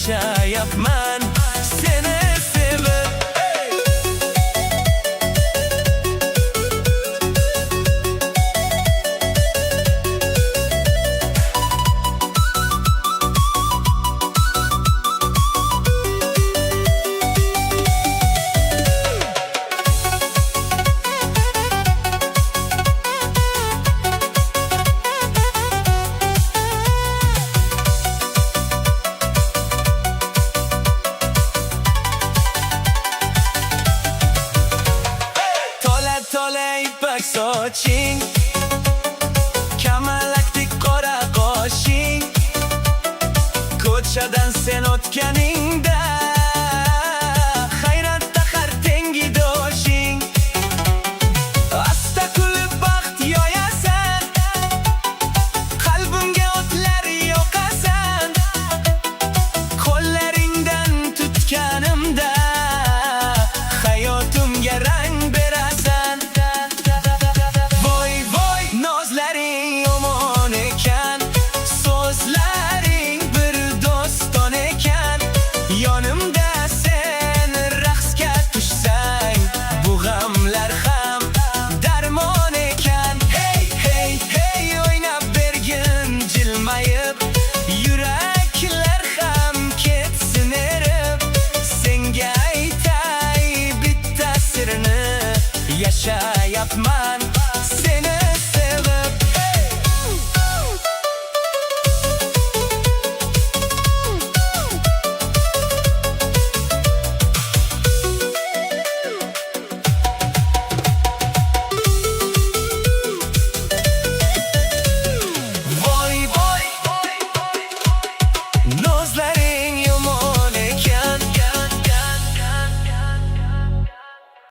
Yaşayapman seni sevip. Tole ipak soching, kamalakdek qora qoshing, ko'chadan sen o'tganingda hayratda har tengi doshing. Asta kulib baxt yoyasan, qalbimga o'tlar yoqasan, qo'llaringdan tutganimda hayotimga rang berasan. Yonimda sen raqsga tushsang, bu g'amlar ham darmon ekan. Hey hey hey o'ynab bergin jilmayib, yuraklar ham ketsin erib. Senga aytay bitta sirni, yashayapman